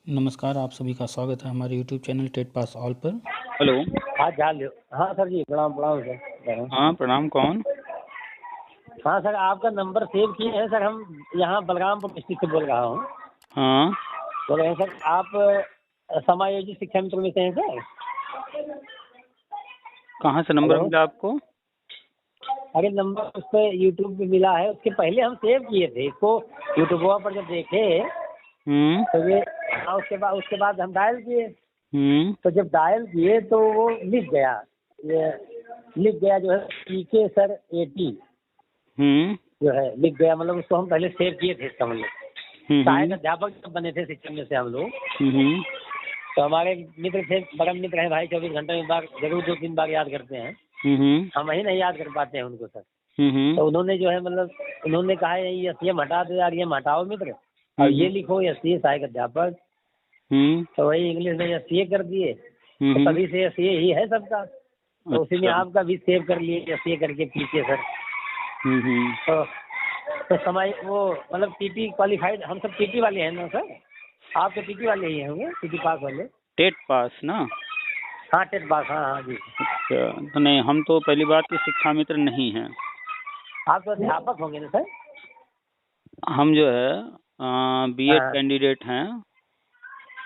नमस्कार, आप सभी का स्वागत है हमारे YouTube channel TET pass all पर। हेलो। हाँ जान लो। हाँ सर जी, प्रणाम प्रणाम सर। हाँ, प्रणाम। कौन? हाँ सर, आपका नंबर सेव किए हैं सर। हम यहाँ बलरामपुर डिस्ट्रिक्ट से बोल रहा हूँ। हाँ, बोल रहे हैं सर, आप समायोजित शिक्षा मित्र में से हैं सर? कहाँ से नंबर हेलो। मिला आपको? अरे नंबर उस पर यूट्यूब पे मिला है, उसके पहले हम सेव किए थे इसको। यूट्यूब पर जब देखे हम्म। तो ये, हाँ उसके बाद हम डायल किए। हम्म। तो जब डायल किए तो वो लिख गया, ये लिख गया जो है पीके सर 80 हम्म। जो है लिख गया। मतलब उसको हम पहले सेव किए थे इसका मतलब। सहायक हम्म। अध्यापक जब बने थे शिक्षक में से हम लोग, हम्म। तो हमारे मित्र थे, परम मित्र हैं भाई, 24 घंटे में बार जरूर 2-3 बार याद करते हैं। हम्म। हम ही नहीं याद कर पाते हैं उनको सर। हम्म। तो उन्होंने जो है मतलब उन्होंने कहा है ये एससीएम हटा दो यार, ये हटाओ मित्र, और ये लिखो एससीए सहायक अध्यापक। तो वही इंग्लिश में एससीए कर दिए। तो तभी से एससीए ही है सबका। तो उसी में अच्छा। आपका भी सेव कर लिए एससीए करके पीछे सर। तो तो समय वो मतलब टीटी क्वालिफाइड, हम सब टीटी वाले हैं ना सर? आप तो टीटी वाले ही होंगे, टीटी पास वाले। टेट पास ना? हाँ टेट पास, हाँ हाँ जी। अच्छा, तो नहीं, हम तो पहली बात की शिक्षा मित्र नहीं हैं। आप तो अध्यापक होंगे ना सर? हम जो है बीएड हाँ। कैंडिडेट हैं।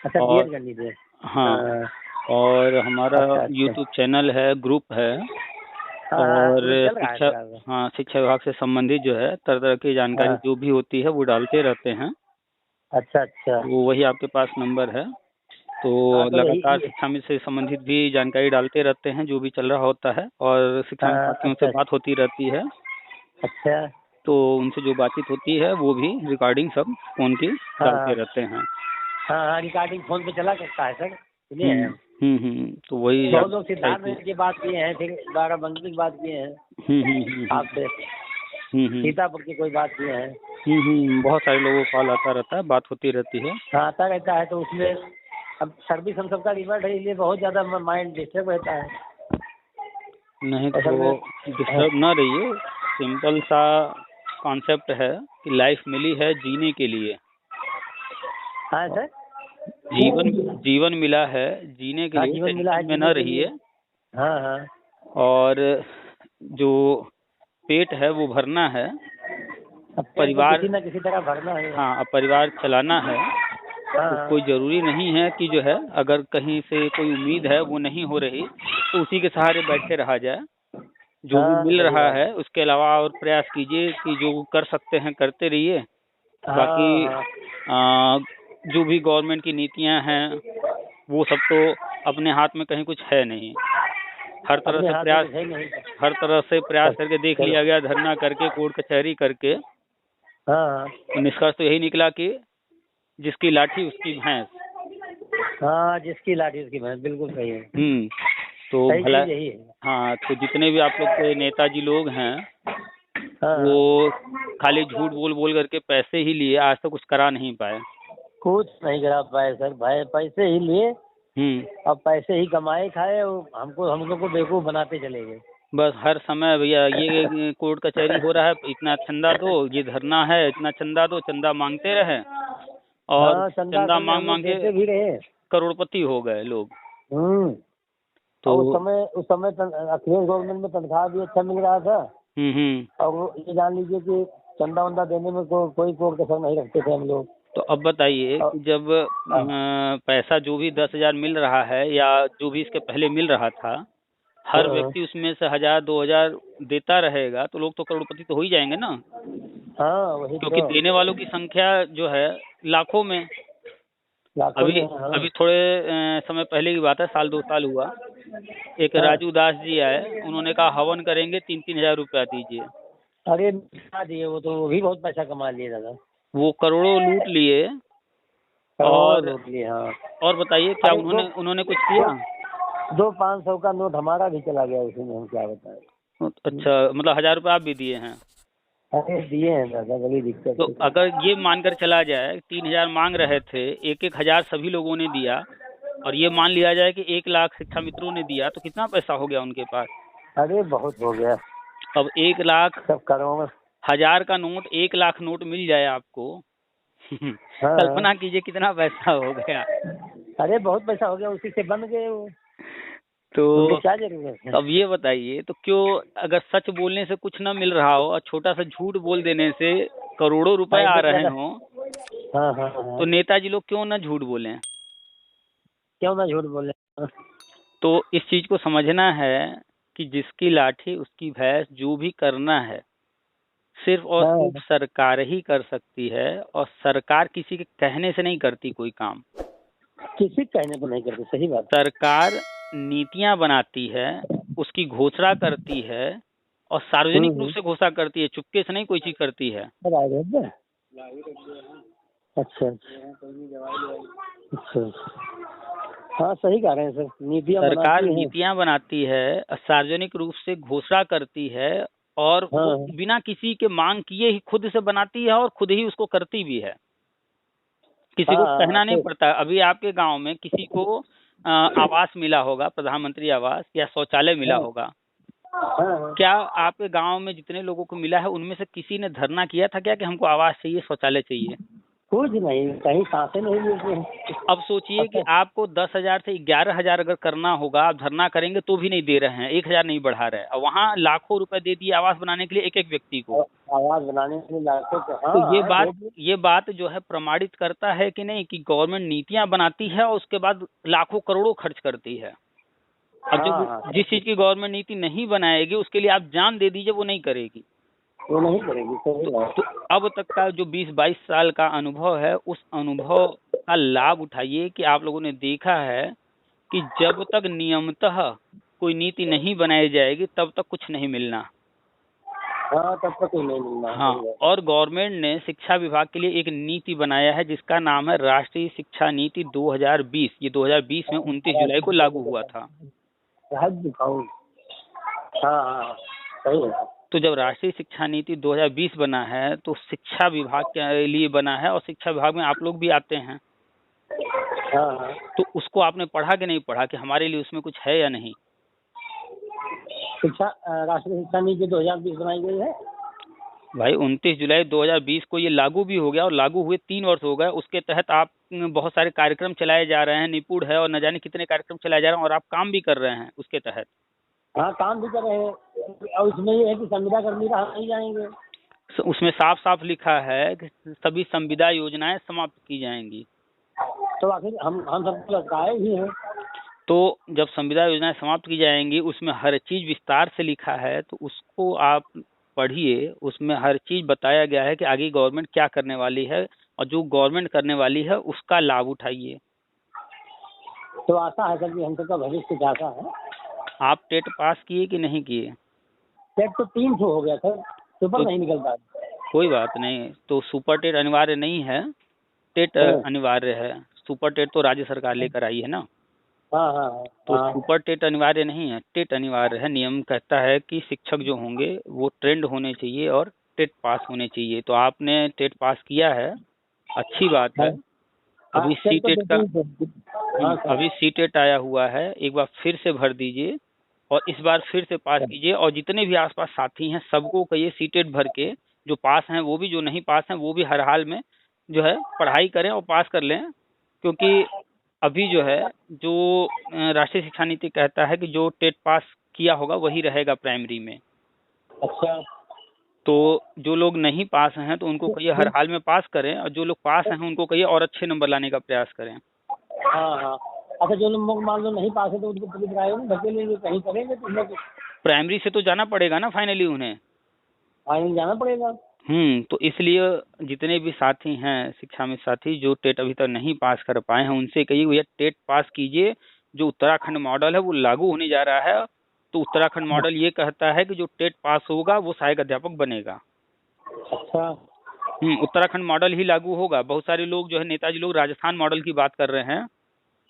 अच्छा, और बीएड करनी थी। हाँ, और हमारा अच्छा अच्छा। यूट्यूब चैनल है, ग्रुप है। हाँ हाँ, और वो चल रहा है शिक्षा, सर आपका। हाँ, शिक्षा विभाग से संबंधित जो है तरह तरह की जानकारी हाँ। जो भी होती है वो डालते रहते हैं। अच्छा अच्छा। तो वही आपके पास नंबर है। तो हाँ तो लगातार यही। शिक्षा मित्र से संबंधित भी जानकारी डालते रहते हैं जो भी चल रहा होता है, और शिक्षा हाँ विभाग की उनसे अच्छा बात होती रहती है। अच्छा। तो उनसे जो बातचीत होती है वो भी रिकॉर्डिंग सब फोन की डालते हाँ रहते हैं। हाँ हाँ, रिकॉर्डिंग फोन पे चला करता है सर, सुनिए हैं हम। तो वही बहुत लोग है सिद्धार्थ कि की बात किए हैं, फिर बाराबंकी की बात किए हैं आपसे। सीतापुर की कोई बात किए हैं। बहुत सारे लोगों को कॉल आता रहता है, बात होती रहती है। हाँ आता रहता है, तो उसमें अब सर्विस हम सबका रिवर्ट है, इसलिए बहुत ज़्यादा माइंड डिस्टर्ब रहता है नहीं असल तो में। हाँ डिस्टर्ब ना रहिए। सिंपल सा कॉन्सेप्ट है कि लाइफ मिली है जीने के लिए। हाँ सर। जीवन जीवन मिला है जीने के हाँ लिए, जीवन मिला है टेंशन में जीने न के लिए। रहिए। हाँ हाँ। और जो पेट है वो भरना है। अब पेट को परिवार, किसी न किसी तरह भरना है। हाँ, अब परिवार चलाना है। तो हाँ कोई जरूरी नहीं है कि जो है अगर कहीं से कोई उम्मीद है वो नहीं हो रही तो उसी के सहारे बैठे रहा जाए। जो भी हाँ मिल सही रहा बात है उसके अलावा और प्रयास कीजिए कि जो कर सकते हैं करते रहिए। है। बाकी हाँ हाँ। जो भी गवर्नमेंट की नीतियां हैं वो सब तो अपने हाथ में कहीं कुछ है नहीं। हर तरह अपने से हाथ में प्रयास कुछ है नहीं। हर तरह से प्रयास करके देख चलो। लिया गया, धरना करके, कोर्ट कचहरी करके। हाँ हाँ। तो निष्कर्ष तो यही निकला कि जिसकी लाठी उसकी भैंस। हाँ जिसकी लाठी उसकी भैंस, बिल्कुल सही है। तो सही भला, चीज यही है। हाँ, तो जितने भी आप लोग के नेताजी लोग हैं हाँ हाँ। वो खाली झूठ बोल बोल करके पैसे ही लिए, आज तक कुछ करा नहीं पाए। कुछ नहीं करा पाए सर भाई, पैसे ही लिए। अब पैसे ही कमाए खाए, और हम लोग को बेवकूफ बनाते चले गए। बस हर समय भैया ये कोर्ट कचहरी हो रहा है, इतना चंदा दो, ये धरना है, इतना चंदा दो, चंदा मांगते रहे और हाँ चंदा चंदा असल में मांग हम लोग मांग के देते भी रहे। करोड़पति हो गए लोग। और तो उस समय अखिलेश गवर्नमेंट में तनख्वाह भी अच्छा मिल रहा था। और ये जान लीजिए कि चंदा वंदा देने में कोई कोर्ट कसर नहीं रखते थे हम लोग। तो अब बताइए कि जब पैसा जो भी 10,000 मिल रहा है या जो भी इसके पहले मिल रहा था, हर व्यक्ति उसमें से 1,000-2,000 देता रहेगा तो लोग तो करोड़पति तो हो ही जाएंगे ना। हाँ वही क्योंकि तो। देने वालों की संख्या जो है लाखों में। लाखों अभी में, हाँ। अभी थोड़े समय पहले की बात है, 1-2 साल हुआ, एक हाँ। राजू दास जी आए, उन्होंने कहा हवन करेंगे, 3-3 हजार रुपया दीजिए। अरे दिखा दिए, वो भी बहुत पैसा कमा लिए दादा। वो करोड़ों लूट लिए। करोड़ों और लूट लिए, हाँ। और बताइए क्या अरे उन्होंने उन्होंने कुछ किया? दो 500 का नोट हमारा भी चला गया उसी में, हम क्या बताएं। अच्छा, मतलब 1,000 रुपये आप भी दिए हैं? अरे दिए हैं दादा, बड़ी दिक्कत तो है। अगर ये मानकर चला जाए 3,000 मांग रहे थे, 1-1 हजार सभी लोगों ने दिया, और ये मान लिया जाए कि 1 लाख शिक्षा मित्रों ने दिया, तो कितना पैसा हो गया उनके पास? अरे बहुत हो गया। अब 1 लाख, सब करोड़ में। 1,000 का नोट, 1 लाख नोट मिल जाए आपको हाँ। कल्पना कीजिए कितना पैसा हो गया। अरे बहुत पैसा हो गया, उसी से बन गए वो। तो उनकी क्या जरूरत है? अब ये बताइए, तो क्यों अगर सच बोलने से कुछ ना मिल रहा हो और छोटा सा झूठ बोल देने से करोड़ों रुपए आ रहे हो, हाँ हाँ हाँ। तो नेताजी लोग क्यों ना झूठ बोलें? क्यों ना झूठ बोले? तो इस चीज को समझना है कि जिसकी लाठी उसकी भैंस, जो भी करना है सिर्फ और हाँ। सिर्फ सरकार ही कर सकती है, और सरकार किसी के कहने से नहीं करती कोई काम। किसी कहने को नहीं करते, सही बात। सरकार नीतियां बनाती है, उसकी घोषणा करती है, और सार्वजनिक रूप से घोषणा करती है, चुपके से नहीं कोई चीज करती है। अच्छा अच्छा, हाँ सही कह रहे हैं सर। नीतियां सरकार नीतियां बनाती है, सार्वजनिक रूप से घोषणा करती है, और हाँ। वो बिना किसी के मांग किए ही खुद से बनाती है और खुद ही उसको करती भी है। किसी को कहना नहीं पड़ता। अभी आपके गांव में किसी को आवास मिला होगा, प्रधानमंत्री आवास या शौचालय मिला होगा, क्या आपके गांव में जितने लोगों को मिला है उनमें से किसी ने धरना किया था क्या कि हमको आवास चाहिए, शौचालय चाहिए? कुछ नहीं, कहीं सांसें नहीं लेते। अब सोचिए कि आपको 10,000 से 11,000 अगर करना होगा, आप धरना करेंगे तो भी नहीं दे रहे हैं, 1,000 नहीं बढ़ा रहे हैं, और वहाँ लाखों रुपए दे दिए आवास बनाने के लिए एक एक व्यक्ति को। आवास बनाने के लिए लाखों। तो ये बात जो है प्रमाणित करता है कि नहीं कि गवर्नमेंट नीतियां बनाती है और उसके बाद लाखों करोड़ों खर्च करती है। अब जो जिस चीज की गवर्नमेंट नीति नहीं बनाएगी उसके लिए आप जान दे दीजिए, वो नहीं करेगी, वो नहीं करेगी। तो अब तक का जो 20-22 साल का अनुभव है, उस अनुभव का लाभ उठाइए कि आप लोगों ने देखा है कि जब तक नियमतः कोई नीति नहीं बनाई जाएगी तब तक कुछ नहीं मिलना। हाँ, तब तक नहीं मिलना। हाँ, और गवर्नमेंट ने शिक्षा विभाग के लिए एक नीति बनाया है जिसका नाम है राष्ट्रीय शिक्षा नीति 2020। ये 2020 में 29 जुलाई को लागू हुआ था। हाँ सही है। तो जब राष्ट्रीय शिक्षा नीति 2020 बना है तो शिक्षा विभाग के लिए बना है, और शिक्षा विभाग में आप लोग भी आते हैं। हाँ। तो उसको आपने पढ़ा कि नहीं पढ़ा कि हमारे लिए उसमें कुछ है या नहीं? शिक्षा राष्ट्रीय शिक्षा नीति 2020 बनाई गई है भाई। 29 जुलाई 2020 को ये लागू भी हो गया, और लागू हुए 3 वर्ष हो गए। उसके तहत आप बहुत सारे कार्यक्रम चलाए जा रहे हैं, निपुण है, और न जाने कितने कार्यक्रम चलाए जा रहे हैं, और आप काम भी कर रहे हैं उसके तहत। हाँ, काम भी कर रहे हैं, और उसमें ये है कि संविदा कर्मी रहा नहीं जाएंगे। उसमें साफ साफ लिखा है कि सभी संविदा योजनाएं समाप्त की जाएंगी। तो आखिर हम सबको लगाए ही हैं। तो जब संविदा योजनाएं समाप्त की जाएंगी, उसमें हर चीज विस्तार से लिखा है, तो उसको आप पढ़िए। उसमें हर चीज बताया गया है कि आगे गवर्नमेंट क्या करने वाली है, और जो गवर्नमेंट करने वाली है उसका लाभ उठाइए। तो आशा है सर कि हम सबका भविष्य कुछ आशा है। आप टेट पास किए कि नहीं किए? टेट तो 3 हो गया सर, सुपर नहीं निकल पाया। कोई बात नहीं, तो सुपर टेट अनिवार्य नहीं है, टेट अनिवार्य है। सुपर टेट तो राज्य सरकार लेकर आई है ना। हाँ। तो सुपर टेट अनिवार्य नहीं है, टेट अनिवार्य है। नियम कहता है कि शिक्षक जो होंगे वो ट्रेंड होने चाहिए और टेट पास होने चाहिए। तो आपने टेट पास किया है, अच्छी बात है। अभी सी टेट आया हुआ है, एक बार फिर से भर दीजिए और इस बार फिर से पास कीजिए। और जितने भी आसपास साथी हैं सबको कहिए सी टेट भर के, जो पास हैं वो भी, जो नहीं पास हैं वो भी हर हाल में जो है पढ़ाई करें और पास कर लें। क्योंकि अभी जो है, जो राष्ट्रीय शिक्षा नीति कहता है कि जो टेट पास किया होगा वही रहेगा प्राइमरी में। अच्छा। तो जो लोग नहीं पास हैं तो उनको कहिए हर हाल में पास करें, और जो लोग पास हैं उनको कहिए और अच्छे नंबर लाने का प्रयास करें। हाँ। अच्छा, जो लोग मान लो नहीं पास है तो उनको पुलिस धकेलेंगे, कहीं करेंगे तो प्राइमरी से तो जाना पड़ेगा ना फाइनली, उन्हें फाइनल जाना पड़ेगा। तो इसलिए जितने भी साथी हैं शिक्षा में साथी जो टेट अभी तक नहीं पास कर पाए हैं, उनसे कहिए भैया टेट पास कीजिए। जो उत्तराखंड मॉडल है वो लागू होने जा रहा है। तो उत्तराखंड मॉडल ये कहता है कि जो टेट पास होगा वो सहायक अध्यापक बनेगा। अच्छा। उत्तराखंड मॉडल ही लागू होगा। बहुत सारे लोग जो है, नेताजी लोग राजस्थान मॉडल की बात कर रहे हैं।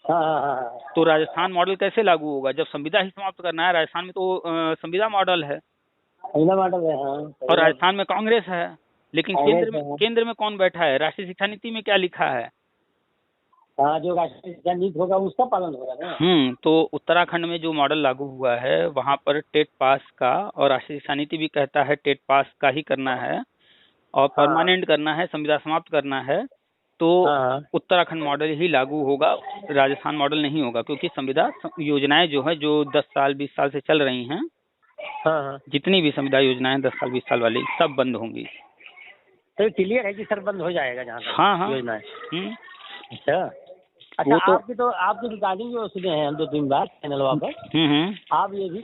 हाँ। तो राजस्थान मॉडल कैसे लागू होगा जब संविदा ही समाप्त करना है? राजस्थान में तो संविदा मॉडल है, मॉडल है। हाँ, और राजस्थान में कांग्रेस है। लेकिन केंद्र में कौन बैठा है? राष्ट्रीय शिक्षा नीति में क्या लिखा है? हाँ, जो राष्ट्रीय शिक्षा नीति होगा उसका पालन होगा ना। तो उत्तराखंड में जो मॉडल लागू हुआ है वहाँ पर टेट पास का, और राष्ट्रीय शिक्षा नीति भी कहता है टेट पास का ही करना है, और परमानेंट करना है, संविदा समाप्त करना है। तो हाँ उत्तराखंड मॉडल ही लागू होगा, राजस्थान मॉडल नहीं होगा, क्योंकि संविदा योजनाएं जो है जो 10 साल 20 साल से चल रही हैं, हाँ हाँ। जितनी भी संविदा योजनाएं 10 साल 20 साल वाली सब बंद होंगी। तो क्लियर है कि सर बंद हो जाएगा जहाँ तक हाँ हाँ। योजना है। हम्म। अच्छा अच्छा। वो तो आपकी रिकॉर्डिंग जो सुने हैं हम 2-3 बार चैनल पर,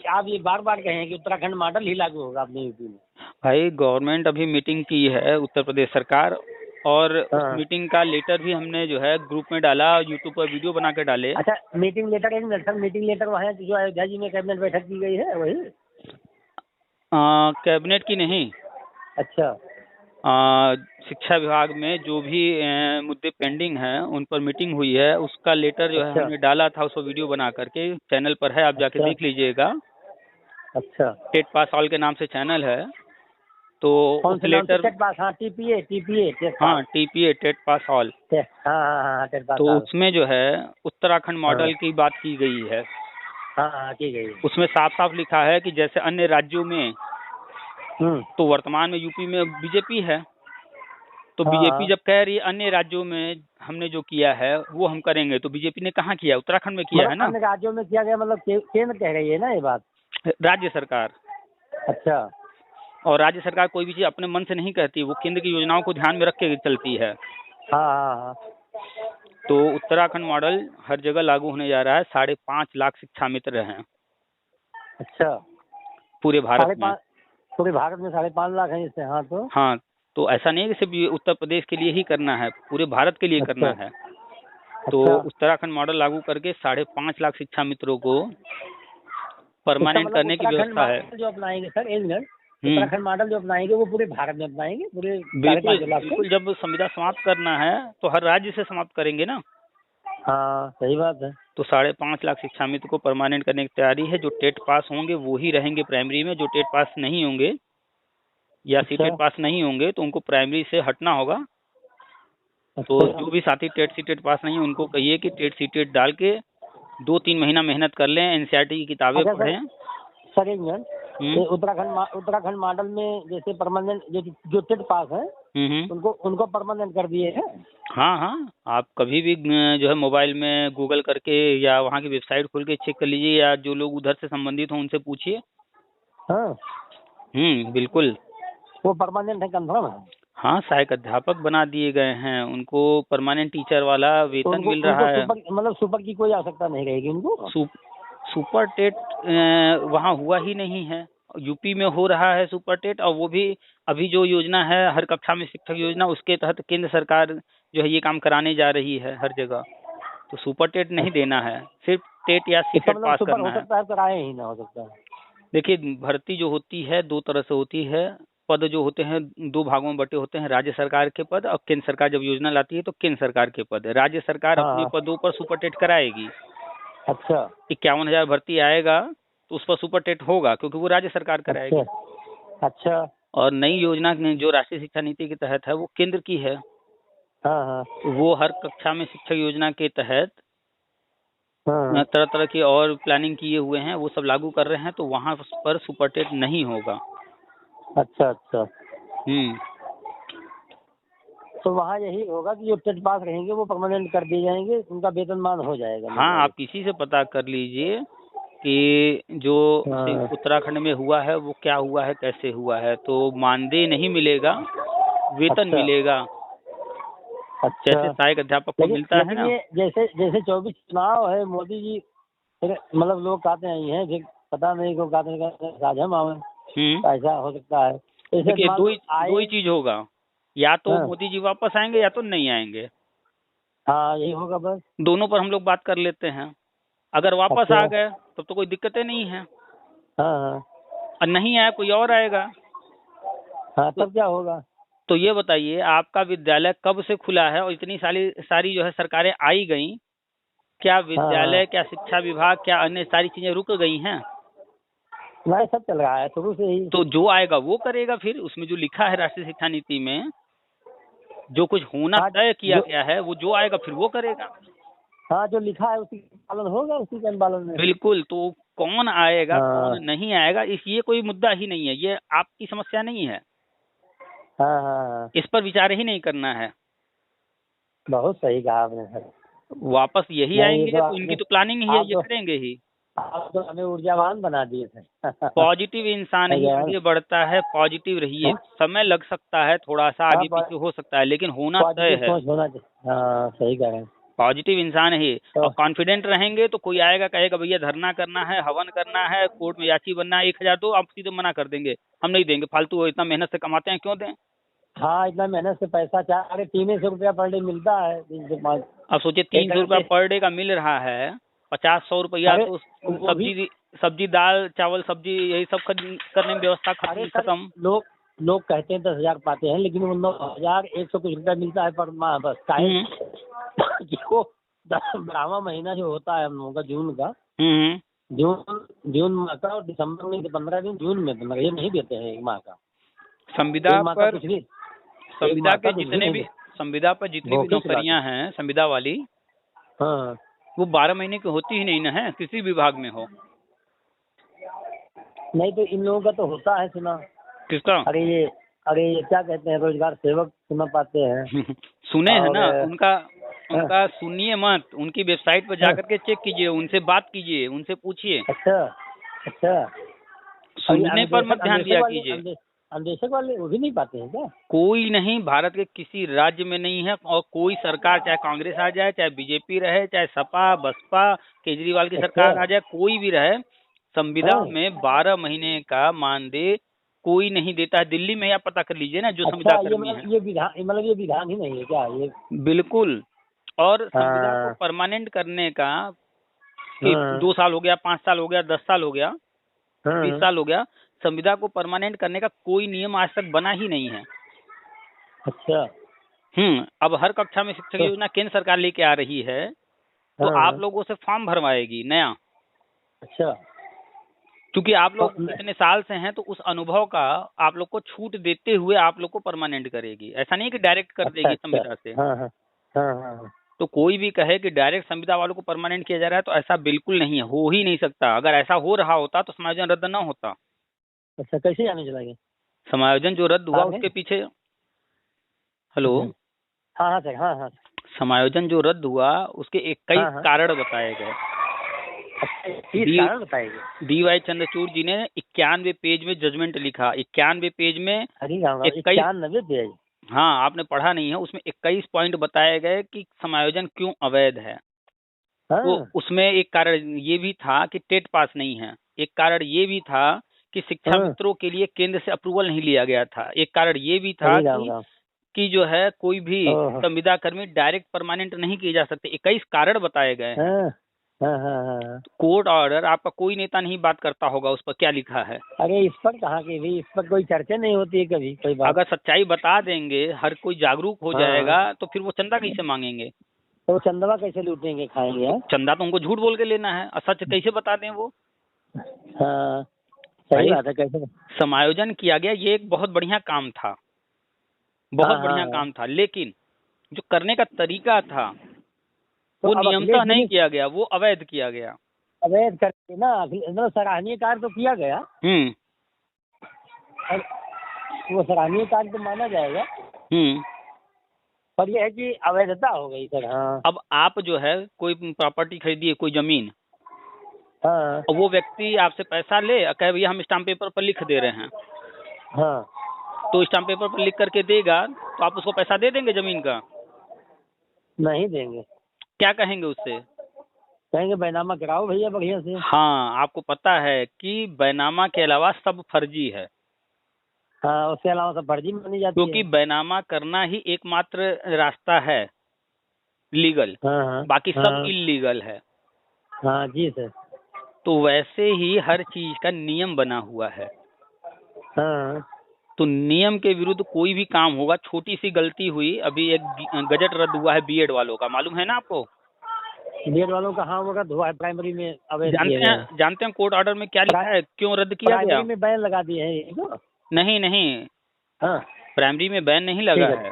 आप ये बार बार कहे हैं कि उत्तराखंड मॉडल ही लागू होगा अपने यूपी में। भाई गवर्नमेंट अभी मीटिंग की है उत्तर प्रदेश सरकार, और उस हाँ। मीटिंग का लेटर भी हमने जो है ग्रुप में डाला, यूट्यूब पर वीडियो बना के डाले। अच्छा, मीटिंग लेटर एक मिनट सर, मीटिंग लेटर वहाँ जो अयोध्या जी में कैबिनेट बैठक की गई है वही? कैबिनेट की नहीं, अच्छा शिक्षा विभाग में जो भी मुद्दे पेंडिंग हैं उन पर मीटिंग हुई है, उसका लेटर जो है अच्छा। हमने डाला था, उसको वीडियो बना करके चैनल पर है, आप जाके अच्छा। देख लीजिएगा। अच्छा, टेट पास ऑल के नाम से चैनल है, तो कौन उस से नाम से? लेटर, टेट पास, हाँ टीपीए टेट हाँ पास। टीपीए टेट पास ऑल, हाँ हाँ हाँ टेट पास तो हाँ। उसमें जो है उत्तराखंड मॉडल हाँ की बात की गई है। हाँ की गई है। उसमें साफ साफ लिखा है कि जैसे अन्य राज्यों में, हम्म। तो वर्तमान में यूपी में बीजेपी है, तो हाँ बीजेपी जब कह रही है अन्य राज्यों में हमने जो किया है वो हम करेंगे, तो बीजेपी ने कहाँ किया? उत्तराखंड में किया है मतलब ना, अन्य राज्यों में किया गया, मतलब केंद्र कह रही है ना ये बात? राज्य सरकार। अच्छा। और राज्य सरकार कोई भी चीज अपने मन से नहीं कहती, वो केंद्र की योजनाओं को ध्यान में रख के चलती है। हाँ हाँ हाँ। तो उत्तराखंड मॉडल हर जगह लागू होने जा रहा है। 5.5 लाख शिक्षा मित्र हैं अच्छा, पूरे भारत में। पूरे भारत में 5.5 लाख है इससे? हाँ तो हाँ, तो ऐसा नहीं है कि सिर्फ ये उत्तर प्रदेश के लिए ही करना है, पूरे भारत के लिए अच्छा। करना है। तो अच्छा। उत्तराखंड मॉडल लागू करके 5.5 लाख शिक्षा मित्रों को परमानेंट मतलब करने की उत्तराखंड व्यवस्था है। मॉडल जो अपनाएंगे सर, एक मिनट, उत्तराखंड मॉडल जो अपनाएंगे वो पूरे भारत में अपनाएंगे, पूरे बिल्कुल 5.5 लाख को? बिल्कुल, जब संविदा समाप्त करना है तो हर राज्य से समाप्त करेंगे ना। हाँ सही बात है। तो 5.5 लाख शिक्षा मित्र को परमानेंट करने की तैयारी है। जो टेट पास होंगे वो ही रहेंगे प्राइमरी में, जो टेट पास नहीं होंगे या अच्छा। सीटेट पास नहीं होंगे तो उनको प्राइमरी से हटना होगा। तो अच्छा। जो भी साथी टेट सीटेट पास नहीं है उनको कहिए कि टेट सीटेट डाल के 2-3 महीना मेहनत कर लें, एनसीईआरटी की किताबें अच्छा पढ़ें। सर एक मिनट, ये उत्तराखंड मॉडल में जैसे परमानेंट जो टेट पास है उनको परमानेंट कर दिए हैं? हाँ हाँ, आप कभी भी जो है मोबाइल में गूगल करके या वहाँ की वेबसाइट खोल के चेक कर लीजिए, या जो लोग उधर से संबंधित हों उनसे पूछिए। हाँ बिल्कुल। वो परमानेंट है, कंफर्म है? हाँ, सहायक अध्यापक बना दिए गए हैं, उनको परमानेंट टीचर वाला तो वेतन मिल रहा है। मतलब सुपर की कोई आवश्यकता नहीं रहेगी उनको? सुपर टेट वहाँ हुआ ही नहीं है, यूपी में हो रहा है सुपर टेट, और वो भी अभी जो योजना है हर कक्षा में शिक्षक योजना, उसके तहत केंद्र सरकार जो है ये काम कराने जा रही है हर जगह। तो सुपर टेट नहीं देना है, सिर्फ टेट या सीटेट मतलब पास सुपर करना हो है। सकता है, कराए ही ना हो सकता है? देखिए, भर्ती जो होती है 2 तरह से होती है। पद जो होते हैं 2 भागों में बटे होते हैं, राज्य सरकार के पद और केंद्र सरकार जब योजना लाती है तो केंद्र सरकार के पद। राज्य सरकार अपने हाँ। पदों पर सुपर टेट कराएगी। अच्छा 51,000 भर्ती आएगा तो उस पर सुपर टेट होगा, क्योंकि वो राज्य सरकार कराएगी। अच्छा। और नई योजना जो राष्ट्रीय शिक्षा नीति के तहत है वो केंद्र की है। हाँ हाँ वो हर कक्षा में शिक्षक योजना के तहत हाँ। तरह तरह की और प्लानिंग किए हुए हैं, वो सब लागू कर रहे हैं, तो वहाँ पर सुपर टेट नहीं होगा। अच्छा अच्छा। हम्म। तो वहाँ यही होगा कि जो टेट पास रहेंगे वो परमानेंट कर दिए जाएंगे, उनका वेतनमान हो जाएगा? हाँ, आप किसी से पता कर लीजिए कि जो उत्तराखंड में हुआ है वो क्या हुआ है, कैसे हुआ है। तो मानदेय नहीं मिलेगा, वेतन अच्छा। मिलेगा। अच्छा। जैसे सहायक अध्यापक को मिलता है ना। ये जैसे 24 चुनाव है, मोदी जी मतलब लोग कहते हैं फिर पता नहीं को कहते हैं साझा मामले, ऐसा हो सकता है? देखिए, दो ही चीज होगा, या तो मोदी जी वापस आएंगे या तो नहीं आएंगे। हाँ यही होगा बस। दोनों पर हम लोग बात कर लेते हैं। अगर वापस आ गए तब तो कोई दिक्कतें नहीं है। हाँ। और नहीं आया कोई और आएगा। हाँ तब क्या होगा? तो ये बताइए, आपका विद्यालय कब से खुला है और इतनी सारी जो है सरकारें आई गई, क्या विद्यालय, क्या शिक्षा विभाग, क्या अन्य सारी चीजें रुक गई हैं? नहीं, सब चल रहा है शुरू से ही। तो जो आएगा वो करेगा। फिर उसमें जो लिखा है राष्ट्रीय शिक्षा नीति में, जो कुछ होना तय किया गया है, वो जो आएगा फिर वो करेगा। हाँ, जो लिखा है उसी का पालन होगा, उसी के अनुपालन में। बिल्कुल। तो कौन आएगा कौन नहीं आएगा, ये कोई मुद्दा ही नहीं है, ये आपकी समस्या नहीं है। हाँ। इस पर विचार ही नहीं करना है। बहुत सही कहा आपने सर। वापस यही नहीं, आएंगे तो तो इनकी तो प्लानिंग ही है, ये आप करेंगे ही। तो हमें ऊर्जावान बना दिए थे। पॉजिटिव इंसान ही आगे बढ़ता है, पॉजिटिव रहिए। समय लग सकता है, थोड़ा सा आगे पीछे हो सकता है, लेकिन होना तय पॉजिटिव है। सोच होना चाहिए। हाँ सही कह रहे हैं। पॉजिटिव इंसान ही तो और कॉन्फिडेंट रहेंगे तो कोई आएगा कहेगा भैया धरना करना है, हवन करना है, कोर्ट में याची बनना है, 1000 दो, आप सीधे मना कर देंगे, हम नहीं देंगे, फालतू इतना मेहनत से कमाते हैं क्यों दें। हाँ, इतना मेहनत से पैसा 300 रुपया पर डे मिलता है 3 से 5। अब सोचिए 300 रुपया पर डे का मिल रहा है, 50-100 रुपया अरे तो वो भी सब्जी दाल चावल सब्जी यही सब करने में व्यवस्था अरे सर, खत्म। लोग कहते हैं 10,000 पाते हैं, लेकिन वो 9,100 कुछ रुपया मिलता है पर माह बस। काहे कि वो 12वां महीना जो होता है हम लोगों का जून का, जून माह का, और दिसंबर में 15 दिन जून में 15, ये नहीं देते हैं एक माह का। संविदा एक माह का पर कुछ भी, संविदा माह का के कुछ जितने भी नहीं। संविदा पर जितनी भी भूखी खिलाते। नौकरियां हैं संविदा वाली, हाँ वो 12 महीने की होती ही नहीं ना है, किसी विभाग में हो। नहीं तो इन लोगों का तो होता है सुना। किसका? अरे ये क्या कहते हैं, रोजगार सेवक सुना पाते हैं। सुने हैं ना, और उनका सुनिए मत, उनकी वेबसाइट पर जाकर के चेक कीजिए, उनसे बात कीजिए, उनसे पूछिए। अच्छा। सुनने पर मत ध्यान दिया कीजिए। अन्वेषक वाले वो भी नहीं पाते हैं क्या? कोई नहीं, भारत के किसी राज्य में नहीं है, और कोई सरकार चाहे कांग्रेस आ जाए, चाहे बीजेपी रहे, चाहे सपा बसपा केजरीवाल की सरकार आ जाए, कोई भी रहे, संविदा में 12 महीने का मानदेय कोई नहीं देता है। दिल्ली में आप पता कर लीजिए ना, जो संविदा कर्मी है। ये विधान ही नहीं है क्या ये? बिल्कुल। और संविदा को परमानेंट करने का कि 2 साल हो गया, 5 साल हो गया, 10 साल हो गया, 20 साल हो गया, संविदा को परमानेंट करने का कोई नियम आज तक बना ही नहीं है। अच्छा। अब हर कक्षा में शिक्षक योजना केंद्र सरकार लेके आ रही है, तो आप लोगों से फॉर्म भरवाएगी नया। अच्छा। क्योंकि आप लोग इतने साल से हैं, तो उस अनुभव का आप लोग को छूट देते हुए आप लोग को परमानेंट करेगी। ऐसा नहीं कि डायरेक्ट कर देगी संविदा से। हाँ। तो कोई भी कहे कि डायरेक्ट संविदा वालों को परमानेंट किया जा रहा है, तो ऐसा बिल्कुल नहीं है, हो ही नहीं सकता। अगर ऐसा हो रहा होता तो समायोजन रद्द ना होता। अच्छा, कैसे जाने चलेंगे? समायोजन जो रद्द हुआ उसके पीछे, हेलो, हाँ सर, हाँ। समायोजन जो रद्द हुआ उसके 21 कारण बताए गए। कारण बताएंगे। DY चंद्रचूड़ जी ने 91 पेज में जजमेंट लिखा। 91 पेज में 91 पेज। हाँ, आपने पढ़ा नहीं है। उसमें 21 पॉइंट बताए गए कि समायोजन क्यों अवैध है। तो उसमें एक कारण ये भी था कि टेट पास नहीं है। एक कारण ये भी था कि शिक्षा मित्रों के लिए केंद्र से अप्रूवल नहीं लिया गया था। एक कारण ये भी था कि जो है कोई भी संविदा कर्मी डायरेक्ट परमानेंट नहीं किए जा सकते। 21 कारण बताए गए हैं। कोर्ट ऑर्डर, आपका कोई नेता नहीं बात करता होगा उस पर क्या लिखा है। अरे इस पर कहाँ की भी, इस पर कोई चर्चा नहीं होती है कभी, कोई बात। अगर सच्चाई बता देंगे, हर कोई जागरूक हो जाएगा, तो फिर वो चंदा कैसे मांगेंगे? तो चंदवा कैसे लूटेंगे, खाएंगे? चंदा तो उनको झूठ बोल के लेना है, और सच कैसे बता दें वो? हाँ सही बात है। कैसे समायोजन किया गया, ये एक बहुत बढ़िया काम था, बहुत बढ़िया काम था, लेकिन जो करने का तरीका था वो नियमतः नहीं किया गया, वो अवैध किया गया। अवैध करके ना, मतलब सराहनीय कार्य तो किया गया। वो सराहनीय कार्य तो माना जाएगा। पर यह है कि अवैधता हो गई सर। हाँ। अब आप जो है कोई प्रॉपर्टी खरीदिए, कोई जमीन, और वो व्यक्ति आपसे पैसा ले, कहे भैया हम स्टाम्प पेपर पर लिख दे रहे हैं। तो स्टाम्प पेपर पर लिख करके देगा, तो आप उसको पैसा दे देंगे जमीन का? नहीं देंगे। क्या कहेंगे उससे? कहेंगे बैनामा कराओ भैया बढ़िया से। हाँ, आपको पता है कि बैनामा के अलावा सब फर्जी है। हाँ, उसके अलावा सब फर्जी मानी जाती है। क्योंकि बैनामा करना ही एकमात्र रास्ता है लीगल। बाकी सब इल्लीगल है। हाँ जी सर। तो वैसे ही हर चीज का नियम बना हुआ है। तो नियम के विरुद्ध कोई भी काम होगा, छोटी सी गलती हुई, अभी एक गजट रद्द हुआ है बीएड वालों का, मालूम है ना आपको? बीएड वालों का हाँ रद्द हुआ है, प्राइमरी में अवैध। जानते हैं कोर्ट ऑर्डर में क्या लिखा है, क्यों रद्द किया गया? प्राइमरी में बैन लगा दिए हैं। नहीं, प्राइमरी में बैन नहीं लगा है।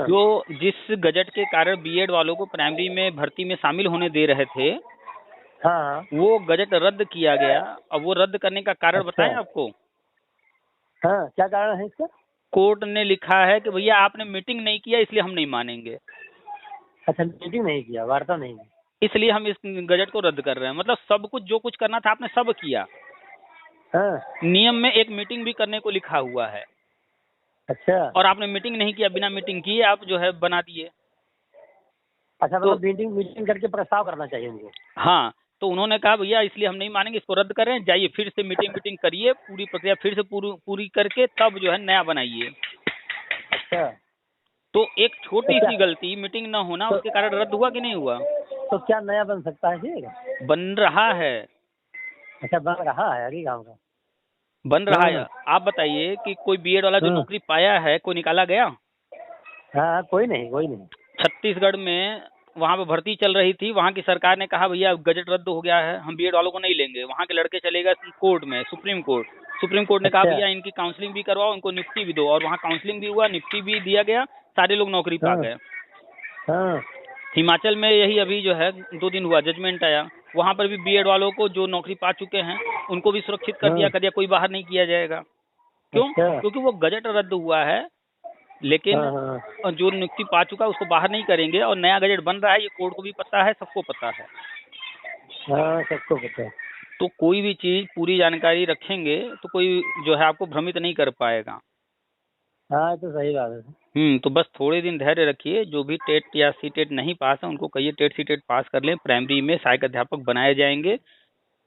जो जिस गजट के कारण बीएड वालों को प्राइमरी में भर्ती में शामिल होने दे रहे थे, वो गजट रद्द किया गया। अब वो रद्द करने का कारण बताएं आपको? क्या कारण है इसका? कोर्ट ने लिखा है कि भैया आपने मीटिंग नहीं किया, इसलिए हम नहीं मानेंगे। अच्छा, मीटिंग नहीं किया, वार्ता नहीं की। इसलिए हम इस गजट को रद्द कर रहे हैं। मतलब सब कुछ जो कुछ करना था आपने सब किया। हाँ। नियम में एक मीटिंग भी करने को लिखा हुआ है। अच्छा। और आपने मीटिंग नहीं किया, बिना मीटिंग किए आप जो है बना दिए। अच्छा, तो मतलब मीटिंग करके प्रस्ताव करना चाहिए उनको। हाँ, तो उन्होंने कहा भैया इसलिए हम नहीं मानेंगे, इसको रद्द कर रहे हैं, जाइए फिर से मीटिंग करिए, पूरी प्रक्रिया फिर से पूरी करके तब जो है नया बनाइए। अच्छा। तो एक छोटी तो सी गलती, मीटिंग न होना, उसके कारण रद्द हुआ कि नहीं हुआ? तो क्या नया बन सकता है फिर? बन रहा है। अच्छा, बन रहा है अभी गाँव का? बन रहा है। हाँ। आप बताइए कि कोई बीएड वाला जो हाँ। नौकरी पाया है, कोई निकाला गया? हाँ, कोई नहीं। छत्तीसगढ़ में वहाँ पे भर्ती चल रही थी, वहाँ की सरकार ने कहा भैया गजट रद्द हो गया है, हम बीएड वालों को नहीं लेंगे। वहाँ के लड़के चले गए कोर्ट में, सुप्रीम कोर्ट ने कहा अच्छा। भैया इनकी काउंसलिंग भी करवाओ, उनको नियुक्ति भी दो। और वहाँ काउंसलिंग भी हुआ, नियुक्ति भी दिया गया, सारे लोग नौकरी पा हाँ। गए। हाँ। हिमाचल में यही अभी जो है 2 दिन हुआ, जजमेंट आया, वहाँ पर भी बीएड वालों को जो नौकरी पा चुके हैं उनको भी सुरक्षित कर दिया, कोई बाहर नहीं किया जाएगा। क्यों? अच्छा। क्योंकि वो गजट रद्द हुआ है, लेकिन हाँ। जो नियुक्ति पा चुका है उसको बाहर नहीं करेंगे। और नया गजट बन रहा है, ये कोर्ट को भी पता है, सबको पता है। हाँ, सबको पता है। तो कोई भी चीज पूरी जानकारी रखेंगे तो कोई जो है आपको भ्रमित नहीं कर पाएगा। हाँ, तो सही बात है। तो बस थोड़े दिन धैर्य रखिए। जो भी टेट या सीटेट नहीं पास है उनको कहिए टेट सीटेट पास कर लें, प्राइमरी में सहायक अध्यापक बनाए जाएंगे।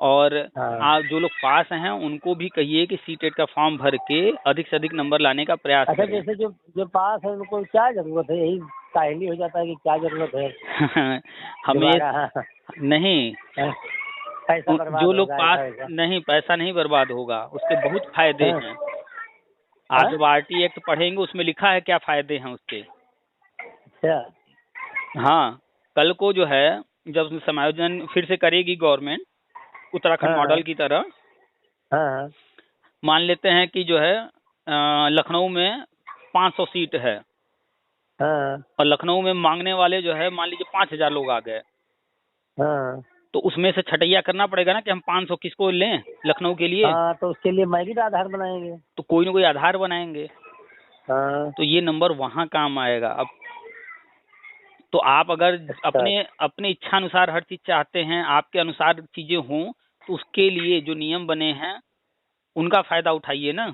और हाँ। आप जो लोग पास हैं उनको भी कहिए कि सीटेट का फॉर्म भर के अधिक से अधिक नंबर लाने का प्रयास अच्छा, करें। जैसे जो पास है उनको क्या जरूरत है? यही काहली हो जाता है कि क्या जरूरत है? हमें दोबारा नहीं, पैसा बर्बाद जो लोग होगा, पास ऐसा। नहीं, पैसा नहीं बर्बाद होगा, उसके बहुत फायदे हाँ। हैं। आप जब आरटी एक्ट पढ़ेंगे उसमें लिखा है क्या फायदे हैं उसके। अच्छा। हाँ, कल को जो है जब समायोजन फिर से करेगी गवर्नमेंट उत्तराखंड हाँ। मॉडल की तरह, हाँ। मान लेते हैं कि जो है लखनऊ में 500 सीट है हाँ। और लखनऊ में मांगने वाले जो है मान लीजिए 5000 लोग आ गए, हाँ। तो उसमें से छटैया करना पड़ेगा ना कि हम 500 किसको लें लखनऊ के लिए। हाँ, तो उसके लिए मेरिट आधार बनाएंगे। तो कोई ना कोई आधार बनाएंगे, हाँ। तो ये नंबर वहाँ काम आएगा। अब तो आप अगर अच्छा। अपने इच्छा अनुसार हर चीज चाहते हैं, आपके अनुसार चीजें हों, तो उसके लिए जो नियम बने हैं उनका फायदा उठाइए ना।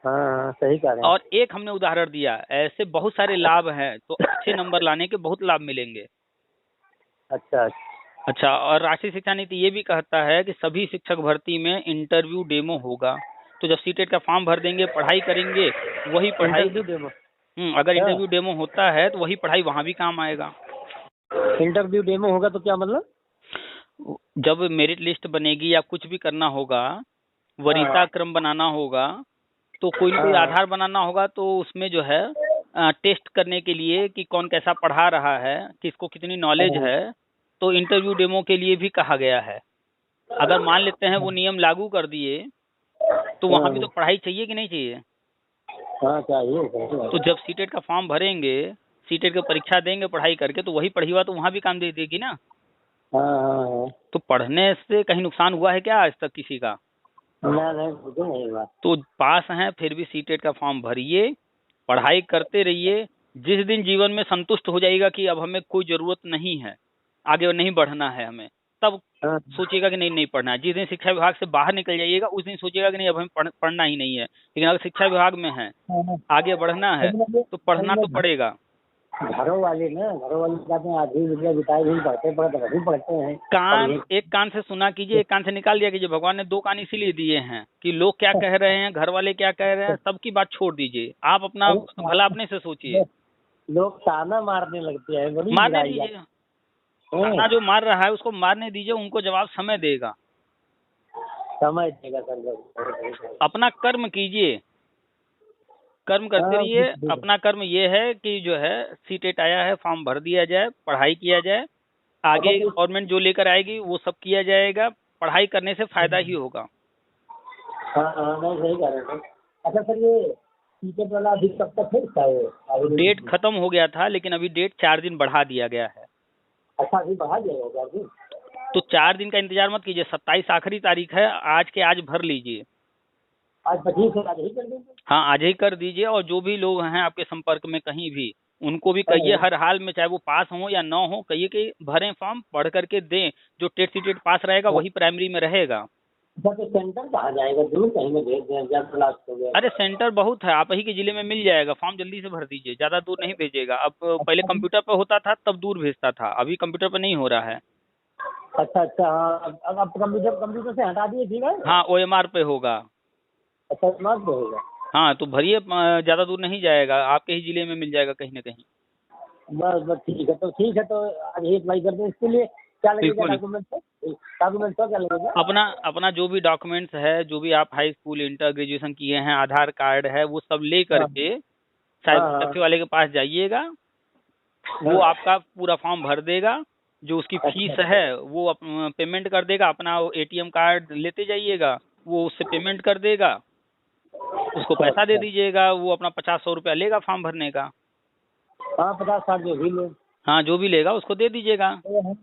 हाँ, सही कह रहे हैं। और एक हमने उदाहरण दिया, ऐसे बहुत सारे लाभ हैं, तो अच्छे नंबर लाने के बहुत लाभ मिलेंगे। अच्छा। अच्छा, और राष्ट्रीय शिक्षा नीति ये भी कहता है कि सभी शिक्षक भर्ती में इंटरव्यू डेमो होगा। तो जब सीटेट का फॉर्म भर देंगे, पढ़ाई करेंगे, वही पढ़ाई इंटरव्यू डेमो? अगर इंटरव्यू डेमो होता है तो वही पढ़ाई वहाँ भी काम आएगा। इंटरव्यू डेमो होगा तो क्या मतलब? जब मेरिट लिस्ट बनेगी या कुछ भी करना होगा, वरीयता क्रम बनाना होगा, तो कोई ना कोई आधार बनाना होगा, तो उसमें जो है टेस्ट करने के लिए कि कौन कैसा पढ़ा रहा है, किसको कितनी नॉलेज है, तो इंटरव्यू डेमो के लिए भी कहा गया है। अगर मान लेते हैं वो नियम लागू कर दिए तो वहाँ भी तो पढ़ाई चाहिए कि नहीं चाहिए? हाँ, चाहिए। तो जब सीटेट का फॉर्म भरेंगे, सीटेट की परीक्षा देंगे पढ़ाई करके, तो वही पढ़ी हुआ तो वहाँ भी काम दे देगी ना। हाँ। तो पढ़ने से कहीं नुकसान हुआ है क्या आज तक किसी का? नहीं, मुझे नहीं हुआ। तो पास हैं फिर भी सीटेट का फॉर्म भरिए, पढ़ाई करते रहिए। जिस दिन जीवन में संतुष्ट हो जाएगा कि अब हमें कोई जरूरत नहीं है, आगे नहीं बढ़ना है हमें, तब सोचिएगा कि नहीं पढ़ना है। जिस दिन शिक्षा विभाग से बाहर निकल जाइएगा उस दिन सोचिएगा कि नहीं अब हमें पढ़ना ही नहीं है। लेकिन अगर शिक्षा विभाग में है, आगे बढ़ना है, तो पढ़ना तो पड़ेगा। घरों वाले कहते हैं आधी जिंदगी बिताई भी पढ़ते हैं। एक कान से सुना कीजिए, एक कान से निकाल दिया कीजिए। भगवान ने 2 कान इसीलिए दिए हैं कि लोग क्या कह रहे हैं, घर वाले क्या कह रहे हैं, सबकी बात छोड़ दीजिए, आप अपना भला अपने से सोचिए। लोग ताना मारने लगते हैं, मारने दीजिए, ताना जो मार रहा है उसको मारने दीजिए, उनको जवाब समय देगा। सर, अपना कर्म कीजिए, कर्म करते रहिए। अपना कर्म ये है कि जो है सीटेट आया है, फॉर्म भर दिया जाए, पढ़ाई किया जाए, आगे गवर्नमेंट जो लेकर आएगी वो सब किया जाएगा। पढ़ाई करने से फायदा ही होगा। हाँ, मैं सही कह रहा हूँ। अच्छा सर, ये सीटेट वाला अभी कब तक है? डेट खत्म हो गया था, लेकिन अभी डेट 4 दिन बढ़ा दिया गया है। अच्छा, अभी बढ़ा दिया गया अभी? तो 4 दिन का इंतजार मत कीजिए, 27 आखिरी तारीख है, आज के आज भर लीजिए। आज 25 से आज ही कर देंगे? हाँ, आज ही कर दीजिए। और जो भी लोग हैं आपके संपर्क में कहीं भी, उनको भी कहिए हर हाल में, चाहे वो पास हो या ना हो, कहिए कि भरें फॉर्म, पढ़ करके दें। जो टेट सी टेट पास रहेगा वही प्राइमरी में रहेगा। तो सेंटर कहाँ जाएगा? दूर कहीं में भेज दें, जब क्लास हो गया। अरे सेंटर बहुत है, आप ही के जिले में मिल जाएगा। फॉर्म जल्दी से भर दीजिए, ज्यादा दूर नहीं भेजेगा। अब पहले कंप्यूटर पर होता था तब दूर भेजता था, अभी कंप्यूटर पर नहीं हो रहा है। अच्छा अच्छा, हाँ अब कंप्यूटर से हटा दिए, ठीक है। हाँ OMR पे होगा। अच्छा स्मार्ट पे होगा। हाँ तो भरिए, ज्यादा दूर नहीं जाएगा, आपके ही जिले में मिल जाएगा कहीं ना कहीं। बस बस ठीक है तो आज ही अप्लाई कर दें। इसके लिए क्या लगेगा? बिल्कुल। डॉक्यूमेंट तो क्या लगेगा? अपना अपना जो भी डॉक्यूमेंट्स है, जो भी आप हाई स्कूल इंटर ग्रेजुएशन किए हैं, आधार कार्ड है, वो सब ले करके साइबर कैफे वाले के पास जाइएगा। वो आपका पूरा फॉर्म भर देगा, जो उसकी फीस है वो पेमेंट कर देगा। अपना ATM कार्ड लेते जाइएगा, वो उससे पेमेंट कर देगा, उसको पैसा दे दीजिएगा। वो अपना 50-100 रुपया लेगा फॉर्म भरने का। हाँ 50-60 जो भी ले। हाँ जो भी लेगा उसको दे दीजिएगा।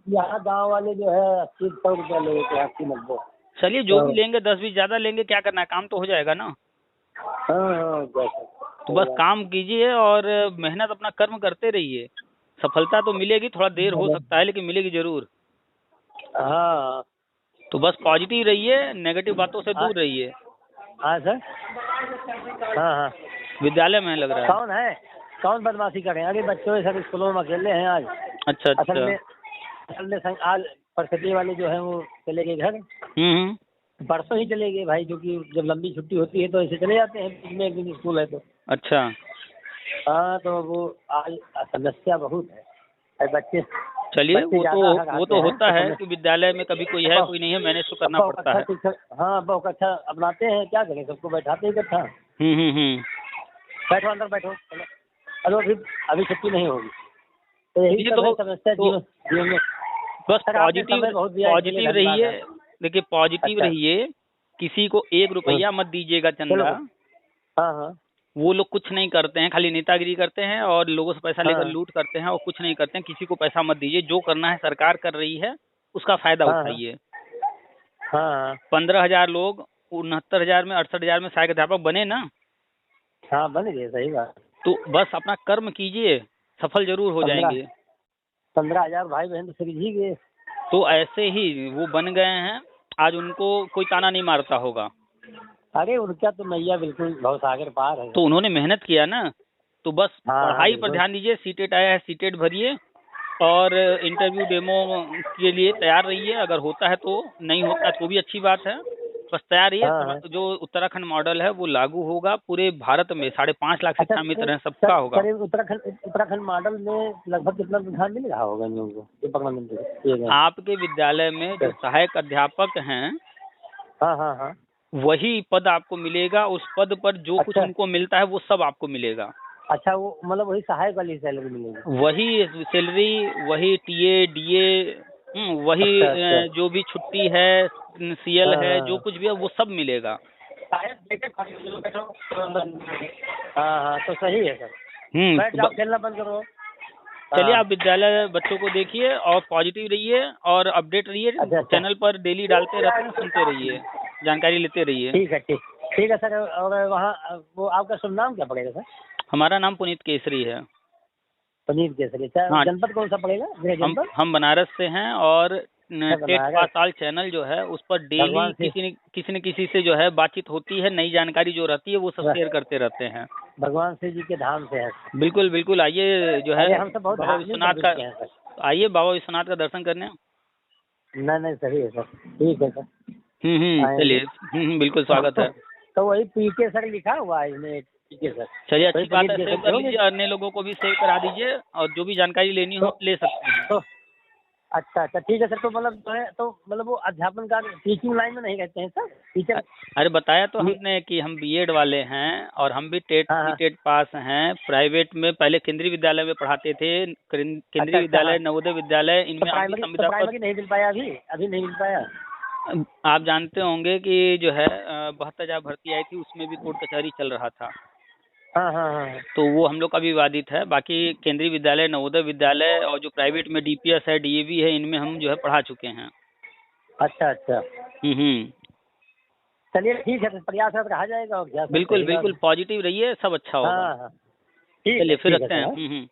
यहाँ गाँव वाले जो है 80-100 रुपया ले, 80-90। चलिए जो भी लेंगे 10-20 ज्यादा लेंगे, क्या करना है, काम तो हो जाएगा ना। हाँ तो बस काम कीजिए और मेहनत अपना कर्म करते रहिए। सफलता तो मिलेगी, थोड़ा देर हो सकता है लेकिन मिलेगी जरूर। हाँ तो बस पॉजिटिव रहिए, नेगेटिव बातों से दूर रहिए। हाँ सर। हाँ हाँ। विद्यालय में लग रहा है। कौन बदमाशी कर रहे हैं? अरे बच्चों सब स्कूलों में अकेले हैं आज। अच्छा अच्छा। असल में आज सरस्वती वाले जो है वो चले गए घर। परसों ही चले गए भाई, क्योंकि जब लंबी छुट्टी होती है तो ऐसे चले जाते हैं, बीच में एक दिन स्कूल है तो। अच्छा। हाँ तो वो आज समस्या बहुत है बच्चे। चलिए वो तो होता है कि विद्यालय में कभी कोई है कोई नहीं है, मैनेज तो करना पड़ता है। हाँ बहुत अच्छा अपनाते हैं, क्या करें, सबको बैठाते ही इकट्ठा। बैठो अंदर बैठो, चलो अभी छुट्टी नहीं होगी तो यही तो समस्या जीवन में। बस पॉजिटिव रहिए। देखिए पॉजिटिव रहिए, किसी को 1 रुपया मत दीजिएगा चंदा। हाँ हाँ। वो लोग कुछ नहीं करते हैं, खाली नेतागिरी करते हैं और लोगों से पैसा लेकर लूट करते हैं और कुछ नहीं करते हैं। किसी को पैसा मत दीजिए, जो करना है सरकार कर रही है उसका फायदा उठाइए। 15,000 लोग 69,000 में 68,000 में सहायक अध्यापक बने ना। हाँ बन गए, सही बात। तो बस अपना कर्म कीजिए, सफल जरूर हो जाएंगे। 15,000 भाई बहन तो समझ ही गए। तो ऐसे ही वो बन गए हैं, आज उनको कोई ताना नहीं मारता होगा। अरे उनका तो मैया बिल्कुल बहुत सागर पार है। तो उन्होंने मेहनत किया ना। तो बस पढ़ाई पर ध्यान दीजिए। सीटेट आया है, सीटेट भरिए और इंटरव्यू डेमो के लिए तैयार रहिए। अगर होता है तो, नहीं होता तो भी अच्छी बात है, बस तैयार रहिए। जो उत्तराखंड मॉडल है वो लागू होगा पूरे भारत में। 5.5 लाख शिक्षा मित्र हैं, सबका होगा। उत्तराखंड मॉडल में लगभग कितना रुझान मिल रहा होगा इन लोगों को? आपके विद्यालय में जो सहायक अध्यापक हैं, हाँ, वही पद आपको मिलेगा। उस पद पर जो कुछ उनको मिलता है वो सब आपको मिलेगा। अच्छा, वो मतलब वही सहायक वाली सैलरी मिलेगी? वही सैलरी, वही TA DA, वही जो भी छुट्टी है, CL है, जो कुछ भी है वो सब मिलेगा। हाँ तो सही है सर। खेलना बंद करो। चलिए आप विद्यालय बच्चों को देखिए और पॉजिटिव रहिए और अपडेट रहिए। चैनल पर डेली डालते रहते हैं, सुनते रहिए, जानकारी लेते रहिए। ठीक है सर। और वहाँ वो आपका शुभ नाम क्या पड़ेगा सर? हमारा नाम पुनीत केसरी है। पुनीत केसरी। हाँ। जनपद कौन सा पड़ेगा? हम बनारस से हैं और टेट पास ऑल चैनल जो है उस पर डेली किसी न किसी से जो है बातचीत होती है। नई जानकारी जो रहती है वो सब शेयर करते रहते हैं। भगवान शिव जी के धाम से है। बिल्कुल बिल्कुल। आइए जो है हम सब बहुत बाबा विश्वनाथ का, आइए बाबा विश्वनाथ का दर्शन करने। नहीं सही है सर, ठीक है सर। चलिए बिल्कुल स्वागत है। तो वही PK सर लिखा हुआ है इसमें, PK सर। चलिए अच्छी बात है, सेव कर लीजिए, अन्य लोगों को भी सेव करा दीजिए और जो भी जानकारी लेनी हो ले सकते हैं। तो अच्छा ठीक है सर। तो मतलब वो अध्यापन का टीचिंग लाइन में नहीं रहते हैं सर, टीचर? अरे बताया तो हमने कि हम B.Ed वाले हैं और हम भी टेट पास हैं। प्राइवेट में पहले केंद्रीय विद्यालय में पढ़ाते थे, केंद्रीय विद्यालय, नवोदय विद्यालय, इनमें प्राइमरी नहीं मिल पाया, अभी नहीं मिल पाया। आप जानते होंगे कि जो है 72,000 भर्ती आई थी, उसमें भी कोर्ट कचहरी चल रहा था। हाँ। तो वो हम लोग का भी विवादित है। बाकी केंद्रीय विद्यालय, नवोदय विद्यालय और जो प्राइवेट में DPS है, DAV है, इनमें हम जो है पढ़ा चुके हैं। अच्छा। चलिए ठीक है, प्रयास रहा जाएगा और क्या। बिल्कुल पॉजिटिव रहिए, सब अच्छा होगा। हाँ। चलिए फिर रखते हैं।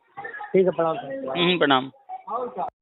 ठीक है, प्रणाम सर। प्रणाम।